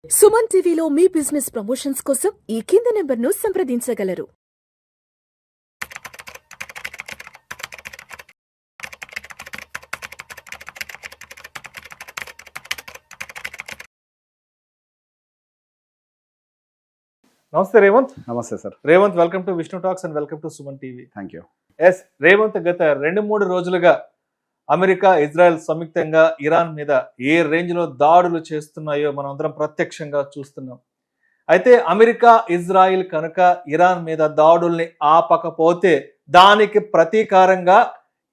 సుమన్ టీవీలో మీ business promotions కోసం ఈ కింది నెంబర్ను సంప్రదించగలరు. నమస్తే రేవంత్. నమస్తే sir. Revanth, welcome to Vishnu talks and welcome to Suman TV. Thank you. Yes Revanth, గత 2-3 రోజులుగా అమెరికా, ఇజ్రాయెల్ సంయుక్తంగా ఇరాన్ మీద ఏ రేంజ్ లో దాడులు చేస్తున్నాయో మనం అందరం ప్రత్యక్షంగా చూస్తున్నాం. అయితే అమెరికా, ఇజ్రాయిల్ కనుక ఇరాన్ మీద దాడుల్ని ఆపకపోతే దానికి ప్రతీకారంగా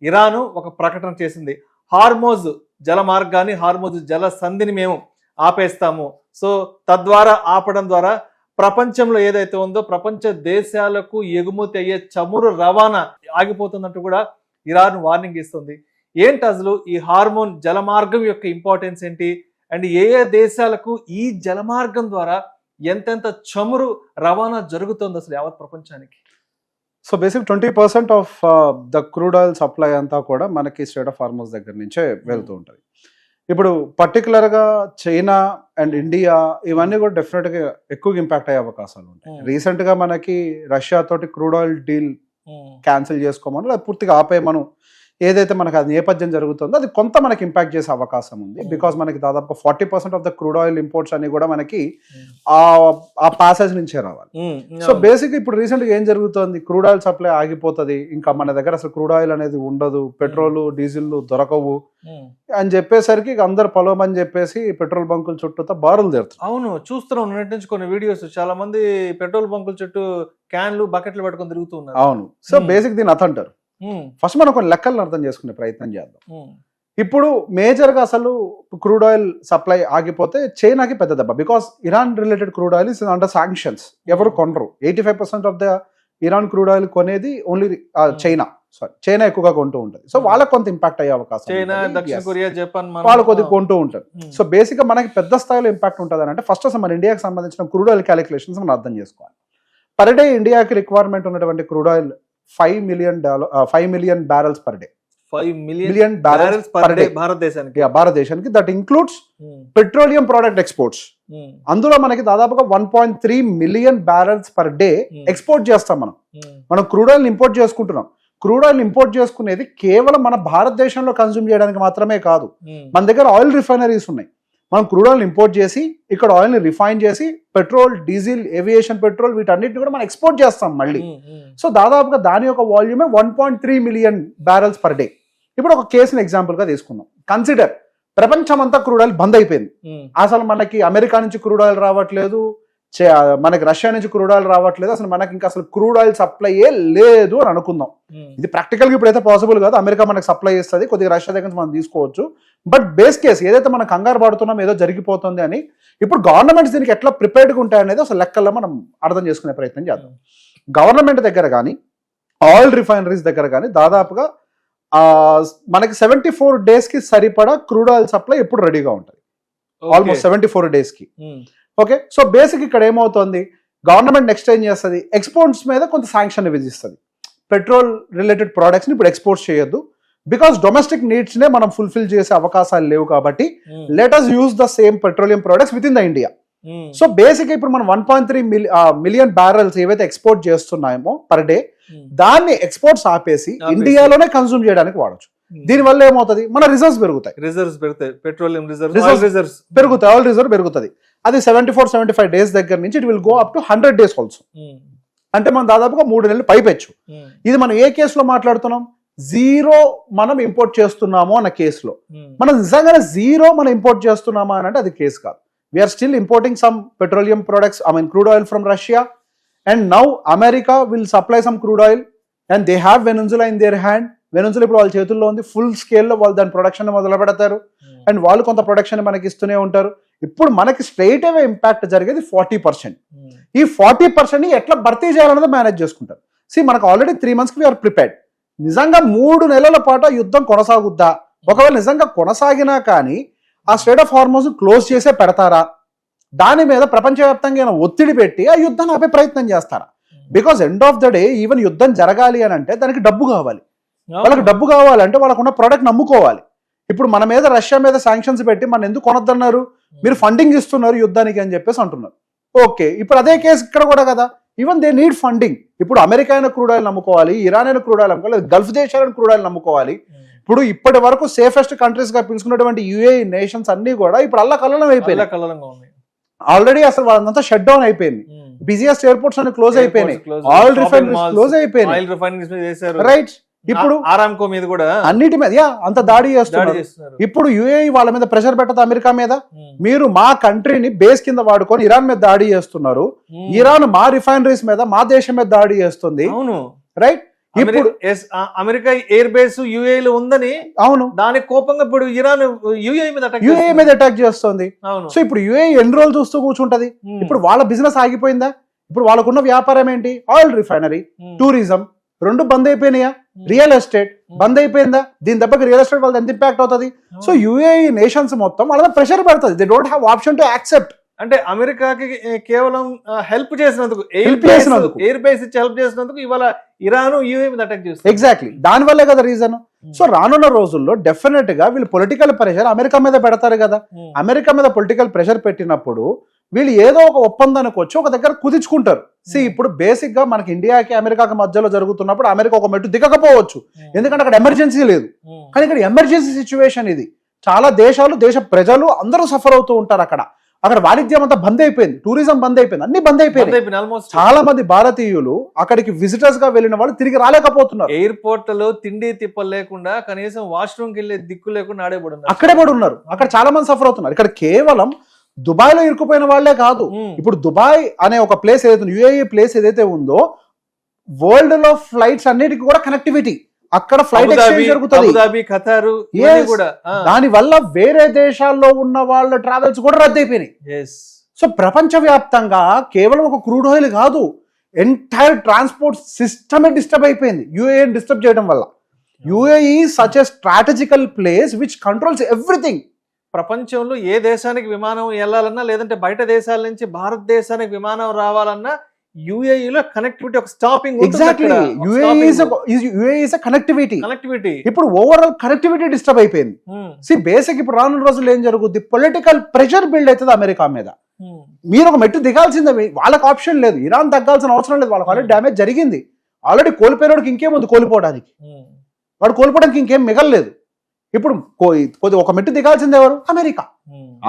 ఇరాను ఒక ప్రకటన చేసింది. హార్మోజ్ జల మార్గాన్ని, హార్మోజ్ జల సంధిని మేము ఆపేస్తాము. సో తద్వారా ఆపడం ద్వారా ప్రపంచంలో ఏదైతే ఉందో ప్రపంచ దేశాలకు ఎగుమతి అయ్యే చమురు రవాణా ఆగిపోతున్నట్టు కూడా ఇరాన్ వార్నింగ్ ఇస్తుంది. ఏంటి అసలు ఈ హార్మోన్ జలమార్గం యొక్క ఇంపార్టెన్స్ ఏంటి, అండ్ ఏ ఏ దేశాలకు ఈ జలమార్గం ద్వారా ఎంతెంత చమురు రవాణా జరుగుతుంది అసలు యావత్ ప్రపంచానికి? So basic 20% of the crude oil supply అంతా కూడా మనకి స్ట్రెయిట్ ఆఫ్ హార్మోజ్ దగ్గర నుంచే వెళ్తూ ఉంటుంది. ఇప్పుడు పర్టికులర్గా చైనా అండ్ ఇండియా ఇవన్నీ కూడా డెఫినెట్గా ఎక్కువగా ఇంపాక్ట్ అయ్యే అవకాశాలు ఉంటాయి. రీసెంట్గా మనకి రష్యా తోటి క్రూడ్ ఆయిల్ డీల్ క్యాన్సిల్ చేసుకోమని, లేదా పూర్తిగా ఆపేయమను ఏదైతే మనకు అది నేపథ్యం జరుగుతుందో అది కొంత మనకి ఇంపాక్ట్ చేసే అవకాశం ఉంది. బికాస్ మనకి దాదాపు 40% of the crude oil imports అన్ని కూడా మనకి ఆ ప్యాసేజ్ నుంచే రావాలి. సో బేసిక్ ఇప్పుడు రీసెంట్గా ఏం జరుగుతుంది, క్రూడ్ ఆయిల్ సప్లై ఆగిపోతుంది, ఇంకా మన దగ్గర అసలు క్రూడ్ ఆయిల్ అనేది ఉండదు, పెట్రోల్ డీజిల్ దొరకవు అని చెప్పేసరికి అందరు పొలమని చెప్పేసి పెట్రోల్ బంకుల చుట్టూతో బారులు తెరుతారు. అవును, చూస్తున్నాం నిన్నటి నుంచి కొన్ని వీడియోస్. చాలా మంది పెట్రోల్ బంకుల చుట్టూ క్యాన్లు, బకెట్లు పట్టుకొని తిరుగుతున్నారు. అవును. సో బేసిక్ దీని అతంటారు. ఫస్ట్ మనం కొన్ని లెక్కలను అర్థం చేసుకునే ప్రయత్నం చేద్దాం. ఇప్పుడు మేజర్గా అసలు క్రూడ్ ఆయిల్ సప్లై ఆగిపోతే చైనాకి పెద్ద దెబ్బ. Because Iran related crude oil is under sanctions. ఎవరు కొనరు. 85% of the Iran crude oil కొనేది ఓన్లీ చైనా ఎక్కువగా కొంటూ ఉంటుంది. సో వాళ్ళకి కొంత ఇంపాక్ట్ అయ్యే అవకాశం, చైనా, దక్షిణ కొరియా, జపాన్ వాళ్ళు కొద్దిగా కొంటూ ఉంటారు. సో బేసిక్ గా మనకి పెద్ద స్థాయిలో ఇంపాక్ట్ ఉంటుంది అని అంటే ఫస్ట్ అసలు మన ఇండియాకి సంబంధించిన క్రూడ్ ఆయిల్ క్యాలిక్యులేషన్స్ మనం అర్థం చేసుకోవాలి. పర్ డే ఇండియాకి రిక్వైర్మెంట్ ఉన్నటువంటి crude oil 5 million barrels per day. 5 million barrels per day భారతదేశానికి. That includes petroleum product exports. అందులో మనకి దాదాపుగా 1.3 million barrels per day export చేస్తాం. మనం క్రూడ్ ఆయిల్ ఇంపోర్ట్ చేసుకుంటున్నాం. క్రూడ్ ఆయిల్ ఇంపోర్ట్ చేసుకునేది కేవలం మన భారతదేశంలో కన్స్యూమ్ చేయడానికి మాత్రమే కాదు. మన దగ్గర ఆయిల్ రిఫైనరీస్ ఉన్నాయి. మనం క్రూడ్ ఆయిల్ ఇంపోర్ట్ చేసి ఇక్కడ ఆయిల్ని రిఫైన్ చేసి పెట్రోల్, డీజిల్, ఏవియేషన్ పెట్రోల్ వీటన్నిటిని కూడా మనం ఎక్స్పోర్ట్ చేస్తాం మళ్ళీ. సో దాదాపుగా దాని యొక్క వాల్యూమే 1.3 million barrels per day. ఇప్పుడు ఒక కేసుని ఎగ్జాంపుల్గా తీసుకుందాం. కన్సిడర్ ప్రపంచం అంతా క్రూడ్ ఆయిల్ బంద్ అయిపోయింది. అసలు మనకి అమెరికా నుంచి క్రూడ్ ఆయిల్ రావట్లేదు, మనకి రష్యా నుంచి క్రూడ్ ఆయిల్ రావట్లేదు, అసలు మనకి ఇంకా అసలు క్రూడ్ ఆయిల్ సప్లై లేదు అని అనుకుందాం. ఇది ప్రాక్టికల్గా ఇప్పుడైతే పాసిబుల్ కాదు. అమెరికా మనకి సప్లై చేస్తుంది, కొద్దిగా రష్యా దగ్గర నుంచి మనం తీసుకోవచ్చు. బట్ బేస్ కేసు ఏదైతే మనం కంగారు పడుతున్నాం ఏదో జరిగిపోతుంది అని, ఇప్పుడు గవర్నమెంట్స్ దీనికి ఎట్లా ప్రిపేర్డ్గా ఉంటాయనేది అసలు లెక్కల్లో మనం అర్థం చేసుకునే ప్రయత్నం చేద్దాం. గవర్నమెంట్ దగ్గర కానీ ఆయిల్ రిఫైనరీస్ దగ్గర కానీ దాదాపుగా మనకి 74 days సరిపడా క్రూడ్ ఆయిల్ సప్లై ఎప్పుడు రెడీగా ఉంటుంది. Almost 74 days. Okay. So basic ఇక్కడ ఏమవుతుంది, గవర్నమెంట్ నెక్స్ట్ ఏం చేస్తుంది, ఎక్స్పోర్ట్స్ మీద కొంత శాంక్షన్ విధిస్తుంది. పెట్రోల్ రిలేటెడ్ ప్రోడక్ట్స్ని ఇప్పుడు ఎక్స్పోర్ట్ చేయొద్దు, బికాస్ డొమెస్టిక్ నీడ్స్నే మనం ఫుల్ఫిల్ చేసే అవకాశాలు లేవు కాబట్టి let us use the same petroleum products with in the India. So basic ఇప్పుడు మనం 1.3 million barrels ఏవైతే ఎక్స్పోర్ట్ చేస్తున్నామో పర్ డే, దాన్ని ఎక్స్పోర్ట్స్ ఆపేసి ఇండియాలోనే కన్సూమ్ చేయడానికి వాడచ్చు. దీనివల్ల ఏమవుతుంది, మన రిజర్వ్స్ పెరుగుతాయి, పెట్రోలియం పెరుగుతాయి, ఆయిల్ రిజర్వ్ పెరుగుతుంది. అది 74-75 days దగ్గర నుంచి it will go up to 100 days also. అంటే మనం దాదాపుగా 3 నెలలు పైపెచ్చు. ఇది మనం ఏ కేసులో మాట్లాడుతున్నాం, జీరో మనం ఇంపోర్ట్ చేస్తున్నాము అన్న కేసులో. మనం నిజంగానే జీరో మనం ఇంపోర్ట్ చేస్తున్నామా అని అంటే అది కేసు కాదు. We're still importing some petroleum products, crude oil from Russia, and now America will supply some crude oil and they have Venezuela in their hand. Venezuela ఇప్పుడు వాళ్ళ చేతుల్లో ఉంది. ఫుల్ స్కేల్లో వాళ్ళు దాని ప్రొడక్షన్ మొదలు పెడతారు అండ్ వాళ్ళు కొంత ప్రొడక్షన్ మనకి ఇస్తూనే ఉంటారు. ఇప్పుడు మనకి స్ట్రైట్ అవే ఇంపాక్ట్ జరిగేది 40%. ఈ 40% ఎట్లా భర్తీ చేయాలన్నది మేనేజ్ చేసుకుంటారు. మనకు ఆల్రెడీ 3 months వీఆర్ ప్రిపేర్డ్. నిజంగా 3 నెలల పాటు యుద్ధం కొనసాగుద్దా, ఒకవేళ నిజంగా కొనసాగినా కానీ ఆ స్ట్రెయిట్ ఆఫ్ హార్మోజ్ క్లోజ్ చేసే పెడతారా, దాని మీద ప్రపంచవ్యాప్తంగా ఒత్తిడి పెట్టి ఆ యుద్ధాన్ని ఆపే ప్రయత్నం చేస్తారా? Because end of the day even యుద్ధం జరగాలి అని అంటే దానికి డబ్బు కావాలి. వాళ్ళకి డబ్బు కావాలంటే వాళ్ళకున్న ప్రోడక్ట్ నమ్ముకోవాలి. ఇప్పుడు మన మీద రష్యా మీద శాంక్షన్స్ పెట్టి మన ఎందుకు కొనొద్దన్నారు, మీరు ఫండింగ్ ఇస్తున్నారు యుద్ధానికి అని చెప్పేసి అంటున్నారు. ఓకే, ఇప్పుడు అదే కేసు ఇక్కడ కూడా కదా, ఈవెన్ దే నీడ్ ఫండింగ్. ఇప్పుడు అమెరికా అయిన క్రూడ్ ఆయిల్ నమ్ముకోవాలి, ఇరాన్ అయిన క్రూడ్ ఆయిల్ నమ్ముకోవాలి, గల్ఫ్ దేశాలను క్రూడ్ ఆయిల్ నమ్ముకోవాలి. ఇప్పుడు ఇప్పటి వరకు సేఫెస్ట్ కంట్రీస్ గా పిలుచుకున్నటువంటి యుఏఈ నేషన్స్ అన్ని కూడా ఇప్పుడు అల్లకల్లోలం అయిపోయినాయి. ఆల్రెడీ అసలు వాళ్ళంతా షట్ డౌన్ అయిపోయింది. బిజియెస్ట్ ఎయిర్పోర్ట్స్ అన్ని క్లోజ్ అయిపోయినాయి, ఆయిల్ రిఫైనరీస్ క్లోజ్ అయిపోయినాయి. రైట్, ఇప్పుడు ఆరామ్కో మీద కూడా అన్నిటి మీద అంత దాడి చేస్తున్నారు. ఇప్పుడు యుఏఈ వాళ్ళ మీద ప్రెషర్ పెట్టదు అమెరికా మీద, మీరు మా కంట్రీని బేస్ కింద వాడుకొని ఇరాన్ మీద దాడి చేస్తున్నారు, ఇరాన్ మా రిఫైనరీస్ మీద మా దేశం మీద దాడి చేస్తుంది. అవును, రైట్. ఇప్పుడు అమెరికా ఎయిర్ బేస్ యుఏఈ లో ఉందని, అవును, దాని కోపంగా ఇప్పుడు ఇరాన్ యుఏఈ మీద అటాక్ చేస్తుంది. సో ఇప్పుడు యుఏఈ ఎన్ని రోజులు చూస్తూ కూర్చుంటది? ఇప్పుడు వాళ్ళ బిజినెస్ ఆగిపోయిందా? ఇప్పుడు వాళ్ళకున్న వ్యాపారం ఏంటి? ఆయిల్ రిఫైనరీ, టూరిజం రెండు బంద్ అయిపోయినాయా? రియల్ ఎస్టేట్ బంద్ అయిపోయిందా? దీని దెబ్బకి రియల్ ఎస్టేట్ వాళ్ళకి ఎంత ఇంపాక్ట్ అవుతుంది? సో యుఏఈ నేషన్స్ మొత్తం వాళ్ళ ప్రెషర్ పడుతుంది. They don't have option to accept. అంటే అమెరికాకి కేవలం హెల్ప్ చేసినందుకు, ఎయిర్ బేస్ ఇచ్చి హెల్ప్ చేసినందుకు ఇవాళ ఇరాన్ యుఏఈ మీద అటాక్ చేస్తుంది. ఎగ్జాక్ట్లీ, దాని వల్లే కదా రీజన్. సో రానున్న రోజుల్లో డెఫినెట్ గా వీళ్ళు పొలిటికల్ ప్రెషర్ అమెరికా మీద పెడతారు కదా. అమెరికా మీద పొలిటికల్ ప్రెషర్ పెట్టినప్పుడు వీళ్ళు ఏదో ఒక ఒప్పందానికి వచ్చి ఒక దగ్గర కుదించుకుంటారు. ఇప్పుడు బేసిక్ గా మనకి ఇండియాకి అమెరికాకి మధ్యలో జరుగుతున్నప్పుడు అమెరికా ఒక మెట్టు దిగకపోవచ్చు, ఎందుకంటే అక్కడ ఎమర్జెన్సీ లేదు. కానీ ఇక్కడ ఎమర్జెన్సీ సిచ్యువేషన్ ఇది. చాలా దేశాలు, దేశ ప్రజలు అందరూ సఫర్ అవుతూ ఉంటారు. అక్కడ వాణిజ్యం అంతా బంద్ అయిపోయింది, టూరిజం బంద్ అయిపోయింది, అన్ని బంద్ అయిపోయింది. చాలా మంది భారతీయులు అక్కడికి విజిటర్స్ గా వెళ్ళిన వాళ్ళు తిరిగి రాలేకపోతున్నారు. ఎయిర్పోర్ట్ లో తిండి తిప్పలు లేకుండా, కనీసం వాష్రూమ్ కి వెళ్ళే దిక్కు లేకుండా అక్కడే పడి ఉన్నారు. అక్కడ చాలా మంది సఫర్ అవుతున్నారు. ఇక్కడ కేవలం దుబాయ్ లో ఇరుక్కుపోయిన వాళ్లే కాదు. ఇప్పుడు దుబాయ్ అనే ఒక ప్లేస్ ఏదైతే, యుఏఈ ప్లేస్ ఏదైతే ఉందో, వరల్డ్ లో ఫ్లైట్స్ అన్నిటికీ కూడా కనెక్టివిటీ, అక్కడ ఫ్లైట్ ఎక్స్చేంజ్ జరుగుతుంది. దాని వల్ల వేరే దేశాల్లో ఉన్న వాళ్ళ ట్రావెల్స్ కూడా రద్దు అయిపోయినాయి. సో ప్రపంచ వ్యాప్తంగా కేవలం ఒక క్రూడ్ ఆయిల్ కాదు, ఎంటైర్ ట్రాన్స్పోర్ట్ సిస్టమే డిస్టర్బ్ అయిపోయింది యుఏఈ డిస్టర్బ్ చేయడం వల్ల. UAE such a strategical place which controls everything. ప్రపంచంలో ఏ దేశానికి విమానం వెళ్ళాలన్నా, లేదంటే బయట దేశాల నుంచి భారతదేశానికి విమానం రావాలన్నా యుఏఈలో కనెక్టివిటీ, ఒక stopping. Exactly, UAE is connectivity. ఇప్పుడు ఓవరాల్ కనెక్టివిటీ డిస్టర్బ్ అయిపోయింది. బేసిక్ ఇప్పుడు రానున్న రోజుల్లో ఏం జరుగుద్ది? పొలిటికల్ ప్రెషర్ బిల్డ్ అవుతుంది అమెరికా మీద. మీరు ఒక మెట్టు దిగాల్సిందే, వాళ్ళకి ఆప్షన్ లేదు. ఇరాన్ తగ్గాల్సిన అవసరం లేదు, వాళ్ళకి ఆల్రెడీ డ్యామేజ్ జరిగింది. ఆల్రెడీ కోల్పోయినోడికి ఇంకేముంది కోల్పోవడానికి? వాడు కోల్పోవడానికి ఇంకేం మిగలలేదు. ఇప్పుడు ఒక మెట్టు దిగాల్సింది ఎవరు?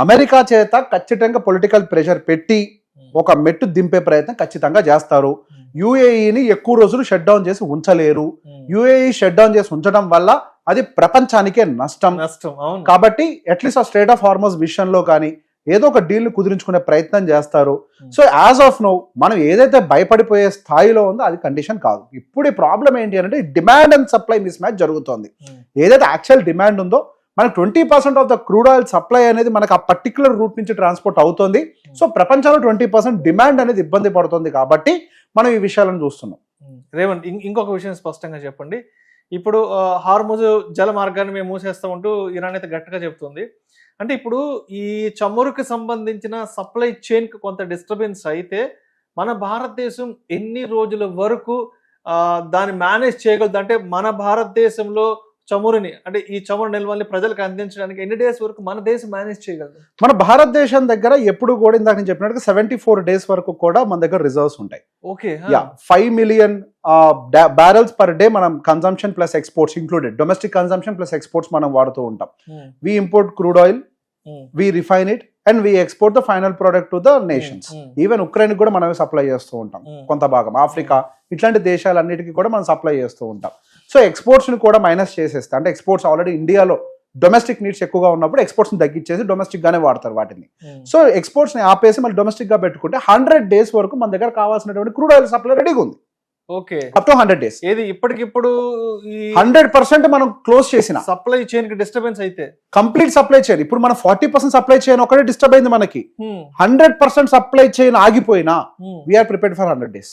అమెరికా చేత ఖచ్చితంగా పొలిటికల్ ప్రెషర్ పెట్టి ఒక మెట్టు దింపే ప్రయత్నం ఖచ్చితంగా చేస్తారు. యుఏఈని ఎక్కువ రోజులు షట్ డౌన్ చేసి ఉంచలేరు. యుఏఈ షట్ డౌన్ చేసి ఉంచడం వల్ల అది ప్రపంచానికే నష్టం. కాబట్టి అట్లీస్ట్ ఆ స్ట్రైట్ ఆఫ్ హార్మోస్ విషయంలో కానీ ఏదో ఒక డీల్ కుదిరించుకునే ప్రయత్నం చేస్తారు. సో యాజ్ ఆఫ్ నౌ మనం ఏదైతే భయపడిపోయే స్థాయిలో ఉందో అది కండిషన్ కాదు. ఇప్పుడు ఈ ప్రాబ్లం ఏంటి అంటే demand and supply miss match జరుగుతోంది. ఏదైతే యాక్చువల్ డిమాండ్ ఉందో, మనకు 20% of the crude oil supply అనేది మనకు ఆ పర్టికులర్ రూట్ నుంచి ట్రాన్స్పోర్ట్ అవుతుంది. సో ప్రపంచంలో 20% డిమాండ్ అనేది ఇబ్బంది పడుతుంది. కాబట్టి మనం ఈ విషయాలను చూస్తున్నాం. రేవంత్, ఇంకొక విషయం స్పష్టంగా చెప్పండి. ఇప్పుడు హార్ముజ్ జల మార్గాన్ని మేము మూసేస్తామంటూ ఇరాన్ అయితే గట్టిగా చెప్తుంది. అంటే ఇప్పుడు ఈ చమురుకి సంబంధించిన సప్లై చైన్ కి కొంత డిస్టర్బెన్స్ అయితే మన భారతదేశం ఎన్ని రోజుల వరకు దాన్ని మేనేజ్ చేయగలదు? అంటే మన భారతదేశంలో చమురుని, అంటే ఈ చమురు నిల్వల్ని ప్రజలకు అందించడానికి ఎన్ని డేస్ వరకు మన దేశం మేనేజ్ చేయగలదు? మన భారతదేశం దగ్గర ఎప్పుడు కూడా ఇందాక నేను చెప్పినట్టుగా 74 days వరకు కూడా మన దగ్గర రిజర్వ్స్ ఉంటాయి. Okay, 5 million barrels per day మనం consumption plus exports included, domestic consumption plus exports మనం వాడుతూ ఉంటాం. We import crude oil, we refine it and we export the final product to the nations. Even Ukraine కూడా మనమే supply చేస్తూ ఉంటాం. కొంత భాగం ఆఫ్రికా ఇట్లాంటి దేశాలన్నిటికీ కూడా మనం సప్లై చేస్తూ ఉంటాం. సో ఎక్స్పోర్ట్స్ ని కూడా మైనస్ చేసేస్తే, అంటే ఎక్స్పోర్ట్స్ ఆల్రెడీ ఇండియాలో డొమెస్టిక్ నీడ్స్ ఎక్కువగా ఉన్నప్పుడు ఎక్స్పోర్ట్స్ ని తగ్గించేసి డొమెస్టిక్ గానే వాడతారు వాటిని. సో ఎక్స్పోర్ట్స్ ని ఆపేసి మళ్ళీ డొమెస్టిక్ గా పెట్టుకుంటే 100 days వరకు మన దగ్గర కావాల్సినటువంటి క్రూడ్ ఆయిల్ సప్లై రెడీగా ఉంది. Okay, up to 100 days. ఏది ఇప్పటికిప్పుడు 100% మనం క్లోజ్ చేసిన సప్లై చైన్ కి డిస్టర్బెన్స్ అయితే కంప్లీట్ సప్లై చైన్, ఇప్పుడు మన 40% సప్లై చైన్ ఒకటే డిస్టర్బ్ అయింది మనకి. 100% సప్లై చైన్ ఆగిపోయినా వీఆర్ ప్రిపేర్డ్ ఫర్ 100 days.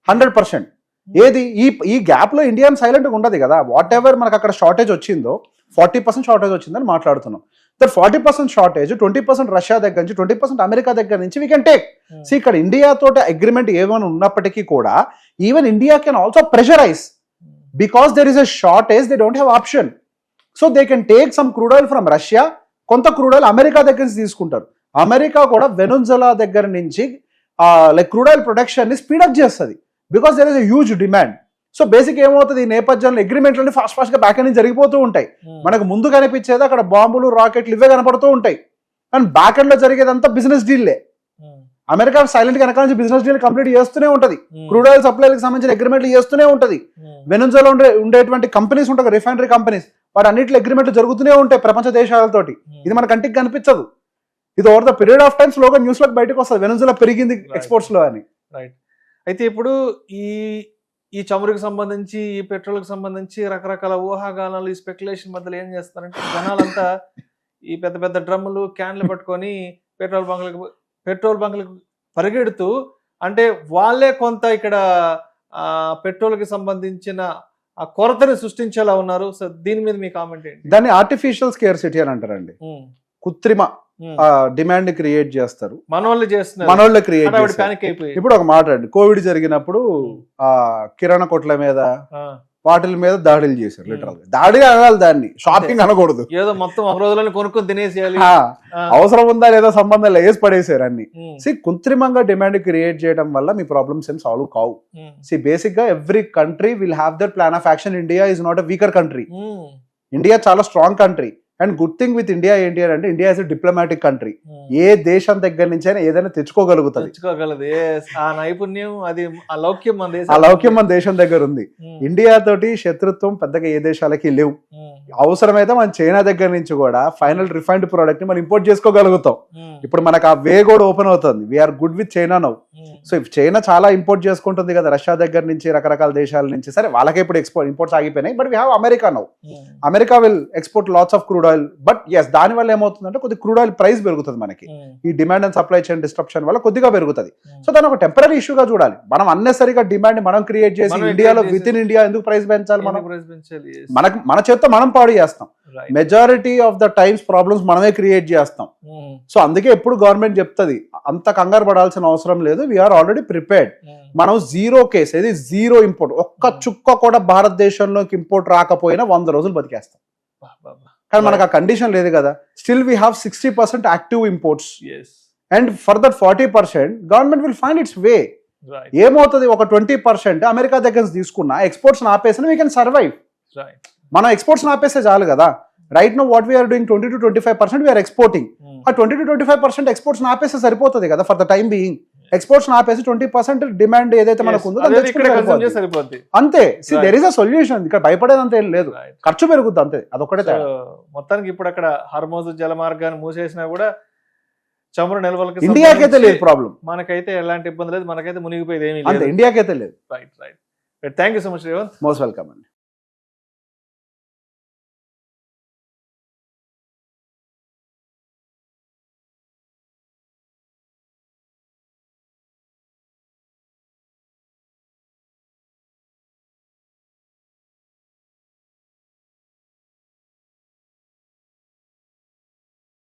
100%. ఏది ఈ గ్యాప్ లో ఇండియా సైలెంట్ గా ఉండదు కదా. వాట్ ఎవర్ మనకు అక్కడ షార్టేజ్ వచ్చిందో, 40% షార్టేజ్ వచ్చిందని మాట్లాడుతున్నాం. 40% షార్టేజ్, 20% రష్యా దగ్గర నుంచి, 20% అమెరికా దగ్గర నుంచి వీ కెన్ టేక్. సో ఇక్కడ ఇండియా తోటి అగ్రిమెంట్ ఏమైనా ఉన్నప్పటికీ కూడా even India can also pressurise because there is a shortage, they don't have option. So they can take some crude oil from Russia, కొంత క్రూడ్ ఆయిల్ అమెరికా దగ్గర నుంచి తీసుకుంటారు. అమెరికా కూడా వెనుజులా దగ్గర నుంచి లైక్ క్రూడ్ ఆయిల్ ప్రొడక్షన్ ని speed up చేస్తుంది because there is a huge demand. So basic ఏమవుతుంది, ఈ నేపథ్యంలో అగ్రిమెంట్లన్నీ ఫాస్ట్ గా బ్యాక్ నుంచి జరిగిపోతూ ఉంటాయి. మనకు ముందు కనిపించేది అక్కడ బాంబులు, రాకెట్లు ఇవే కనపడుతూ ఉంటాయి, కానీ బ్యాక్ ఎండ్ లో జరిగేదంతా బిజినెస్ డీల్లే. అమెరికా సైలెంట్ గా వెనకాల నుంచి బిజినెస్ డీల్ కంప్లీట్ చేస్తూనే ఉంటది, క్రూడ్ ఆయిల్ సప్లైలకు సంబంధించిన అగ్రిమెంట్లు చేస్తూనే ఉంటది. వెనుజులా ఉండేటువంటి కంపెనీస్ ఉంటాయి, రిఫైనరీ కంపెనీస్, వాటి అన్నింటిలో అగ్రిమెంట్లు జరుగుతూనే ఉంటాయి ప్రపంచ దేశాలతోటి. ఇది మన కంటికి కనిపించదు, ఇది over the period of times లోగా న్యూస్ లో బయటకు వస్తుంది వెనుజులా పెరిగింది ఎక్స్పోర్ట్స్ లో అని. రైట్. అయితే ఇప్పుడు ఈ చమురుకి సంబంధించి, ఈ పెట్రోల్కి సంబంధించి రకరకాల ఊహాగానాలు, ఈ స్పెక్యులేషన్ మధ్యలో ఏం చేస్తారంటే జనాలంతా ఈ పెద్ద పెద్ద డ్రమ్ములు, క్యాన్లు పట్టుకొని పెట్రోల్ బంకులకు పరిగెడుతూ, అంటే వాళ్ళే కొంత ఇక్కడ పెట్రోల్కి సంబంధించిన ఆ కొరతని సృష్టించేలా ఉన్నారు. సో దీని మీద మీ కామెంట్ ఏంటి? దాన్ని ఆర్టిఫిషియల్ స్కేర్సిటీ అని అంటారండి. కృత్రిమ డిమాండ్ క్రియేట్ చేస్తారు, మనోళ్ళే క్రియేట్ చేస్తారు. ఇప్పుడు ఒక మాట అండి, కోవిడ్ జరిగినప్పుడు ఆ కిరాణా కొట్ల మీద వాటిల మీద దాడులు చేశారు. లిటరల్ గా దాడి అనాలి, దాన్ని షాపింగ్ అనకూడదు. ఏదో మొత్తం ఒక రోజుల్లో కొనుక్కొని తినేసేయాలి, అవసరం ఉందా లేదా సంబంధం వేసి పడేసారు అన్ని. కృత్రిమంగా డిమాండ్ క్రియేట్ చేయడం వల్ల మీ ప్రాబ్లమ్స్ ఏం సాల్వ్ కావు. బేసిక్ గా every country will have that plan of action. India is not a weaker country, India చాలా strong country. And good thing with India ఏంటి అంటే, India is a diplomatic country. ఏ దేశం దగ్గర నుంచి అయినా ఏదైనా తెచ్చుకోగలదు. ఆ నైపుణ్యం, అది ఆ లౌక్యం మన దేశం దగ్గర ఉంది. ఇండియా తోటి శత్రుత్వం పెద్దగా ఏ దేశాలకి లేవు. అవసరమైతే మనం చైనా దగ్గర నుంచి కూడా ఫైనల్ రిఫైన్డ్ ప్రోడక్ట్ ని మనం ఇంపోర్ట్ చేసుకోగలుగుతాం. ఇప్పుడు మనకు ఆ వే కూడా ఓపెన్ అవుతుంది. We're good with China now. So China చాలా ఇంపోర్ట్ చేసుకుంటుంది కదా రష్యా దగ్గర నుంచి, రకరకాల దేశాల నుంచి. సరే వాళ్ళకే ఇప్పుడు ఇంపోర్ట్స్ ఆగిపోయినాయి, but we have America now. America will export lots of crude oil. But yes, దాని వల్ల ఏమవుతుందంటే కొద్ది క్రూడ్ ఆయిల్ ప్రైస్ పెరుగుతుంది మనకి. ఈ demand and supply chain disruption వల్ల కొద్దిగా పెరుగుతుంది. సో దాన్ని ఒక టెంపరీ ఇష్యూగా చూడాలి. మనం అన్నెసరిగా డిమాండ్ మనం క్రియేట్ చేసి ఇండియాలో విత్ ఇన్ ఇండియా ఎందుకు ప్రైస్ పెంచాలి? మన చేత్తో మనం పాడు చేస్తాం. Majority of the times problems మనమే క్రియేట్ చేస్తాం. సో అందుకే ఎప్పుడు గవర్నమెంట్ చెప్తుంది, అంత కంగారు పడాల్సిన అవసరం లేదు, వీఆర్ ఆల్రెడీ ప్రిపేర్డ్. మనం జీరో కేస్, ఇది జీరో ఇంపోర్ట్, ఒక్క చుక్క కూడా భారతదేశంలోకి ఇంపోర్ట్ రాకపోయినా 100 రోజులు బతికేస్తాం. కానీ మనకు ఆ కండిషన్ లేదు కదా. Still we have 60% active imports. And for that 40% government will find its way. ఏమవుతుంది, ఒక 20% అమెరికా దగ్గర తీసుకున్న ఎక్స్పోర్ట్స్ ఆపేసిన వీ కెన్ సర్వైవ్. మనం ఎక్స్పోర్ట్స్ ఆపేస్తే చాలు కదా. Right now what we're doing 20 to 25% we're exporting. ఆ 20 to 25% ఎక్స్పోర్ట్స్ ఆపేస్తే సరిపోతుంది కదా for the time being. Exports ఆపేసి 20% డిమాండ్ ఏదైతే మనకు ఉందో సరిపోతుంది అంతే. There is a solution. ఇక్కడ భయపడేదంతా ఏం లేదు, ఖర్చు పెరుగుద్ది అంతే, అదొకటే. మొత్తానికి ఇప్పుడు అక్కడ హార్మోజ్ జలమార్గాన్ని మూసేసినా కూడా చమురు నిల్వలకి ఇండియాకైతే లేదు ప్రాబ్లం, మనకైతే ఎలాంటి ఇబ్బంది లేదు, మనకైతే మునిగిపోయేది ఏమీ లేదు, ఇండియాకైతే లేదు. Right. Thank you so much Revanth. Most welcome అండి.